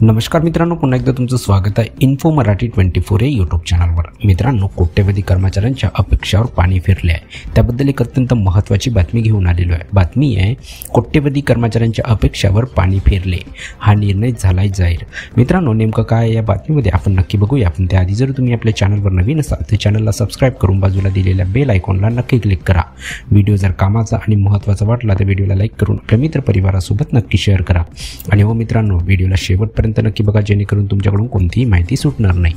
नमस्कार मित्रांनो, पुन्हा एकदा तुमचं स्वागत आहे इन्फो मराठी 24 या यूट्यूब चॅनलवर। मित्रांनो, कोट्यवधी कर्मचाऱ्यांच्या अपेक्षावर पाणी फिरले आहे, त्याबद्दल एक अत्यंत महत्त्वाची बातमी घेऊन आलेलो आहे। बातमी आहे कोट्यवधी कर्मचाऱ्यांच्या अपेक्षावर पाणी फिरले, हा निर्णय झालाय जाहीर। मित्रांनो, नेमकं काय या बातमीमध्ये आपण नक्की बघूया। पण त्याआधी जर तुम्ही आपल्या चॅनलवर नवीन असाल तर चॅनलला सबस्क्राईब करून बाजूला दिलेल्या बेल आयकॉनला नक्की क्लिक करा। व्हिडिओ जर कामाचा आणि महत्त्वाचा वाटला तर व्हिडिओला लाईक करून आपल्या मित्र परिवारासोबत नक्की शेअर करा। आणि हो मित्रांनो, व्हिडिओला शेवटपर्यंत नक्की बघा, जेणेकरून तुमच्याकडून कोणतीही माहिती सुटणार नाही।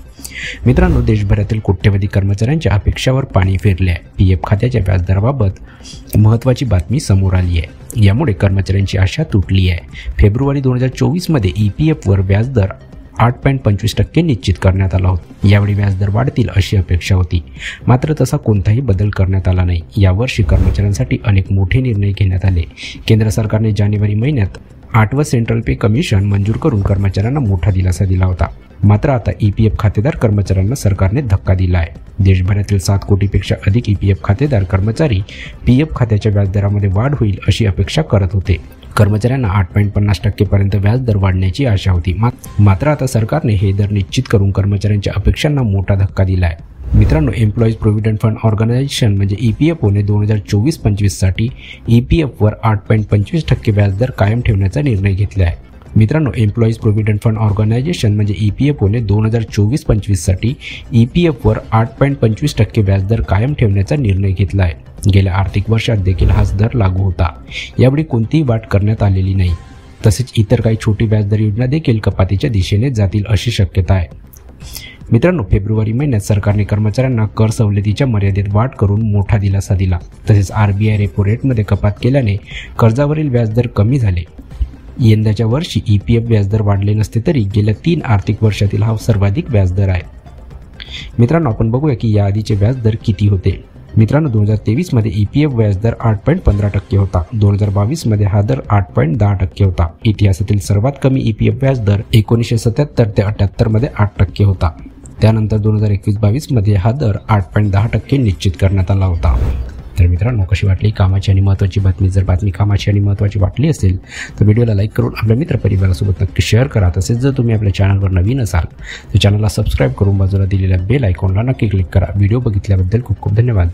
मित्रांनो, देशभरातील कोट्यवधी कर्मचाऱ्यांच्या अपेक्षावर पाणी फिरले आहे। पीएफ खात्याच्या व्याजदराबाबत महत्त्वाची बातमी समोर आली आहे। यामुळे कर्मचाऱ्यांची आशा तुटली आहे। फेब्रुवारी 2024 मध्ये ईपीएफवर व्याजदर 8.25% निश्चित करण्यात आला होता। यावेळी व्याजदर वाढतील अशी अपेक्षा होती, मात्र तसा कोणताही बदल करण्यात आला नाही। यावर्षी कर्मचाऱ्यांसाठी अनेक मोठे निर्णय घेण्यात आले। केंद्र सरकारने जानेवारी महिन्यात 8वे सेंट्रल पे कमिशन मंजूर करून कर्मचाऱ्यांना मोठा दिलासा दिला होता। मात्र आता ईपीएफ खातेदार कर्मचाऱ्यांना सरकारने धक्का दिला आहे। देशभरातील 7 कोटीपेक्षा अधिक ईपीएफ खातेदार कर्मचारी पीएफ खात्याच्या व्याजदरामध्ये वाढ होईल अशी अपेक्षा करत होते। कर्मचाऱ्यांना 8.50% पर्यंत व्याजदर वाढण्याची आशा होती, मात्र आता सरकारने हे दर निश्चित करून कर्मचाऱ्यांच्या अपेक्षांना मोठा धक्का दिला आहे। मित्रांनो, एम्प्लॉईज प्रोव्हिडंट फंड ऑर्गनायझेशन म्हणजे ईपीएफओने 2024-25 साठी ईपीएफवर 8.25% व्याजदर कायम ठेवण्याचा निर्णय घेतला आहे। मित्रांनो, एम्प्लॉईज प्रोव्हिडंट फंड ऑर्गनायझेशन म्हणजे ईपीएफओने 2024-25 साठी ईपीएफवर 8.25% व्याजदर कायम ठेवण्याचा निर्णय घेतला आहे। गेल्या आर्थिक वर्षात देखील हाच दर लागू होता। यावेळी कोणतीही वाढ करण्यात आलेली नाही। तसेच इतर काही छोटी व्याजदर योजना देखील कपातीच्या दिशेने जातील अशी शक्यता आहे। मित्रांनो, फेब्रुवारी महिन्यात सरकारने कर्मचाऱ्यांना कर सवलतीच्या मर्यादेत वाढ करून मोठा दिलासा दिला। तसेच आरबीआय रेपो रेटमध्ये कपात केल्याने कर्जावरील व्याजदर कमी झाले। यंदाच्या वर्षी ईपीएफ व्याजदर वाढले नसते तरी गेल्या 3 आर्थिक वर्षातील हा सर्वाधिक व्याजदर आहे। मित्रांनो, आपण बघूया की याआधीचे व्याजदर किती होते। मित्रांनो, 2023 मध्ये ईपीएफ व्याजदर 8.15% होता। 2022 मध्ये हा दर 8.10% होता। इतिहासातील सर्वात कमी ईपीएफ व्याजदर 1977 ते 78 मध्ये 8% होता। त्यानंतर 2021-22 मध्ये हा दर 8.10% निश्चित करण्यात आला होता। तर मित्रांनो, कशी वाटली कामाची आणि महत्त्वाची बातमी? जर बातमी कामाची आणि महत्त्वाची वाटली असेल तर व्हिडिओला लाईक करून आपल्या मित्रपरिवारासोबत नक्की शेअर करा। तसेच जर तुम्ही आपल्या चॅनलवर नवीन असाल तर चॅनलला सबस्क्राईब करून बाजूला दिलेल्या बेल आयकॉनला नक्की क्लिक करा। व्हिडिओ बघितल्याबद्दल खूप खूप धन्यवाद।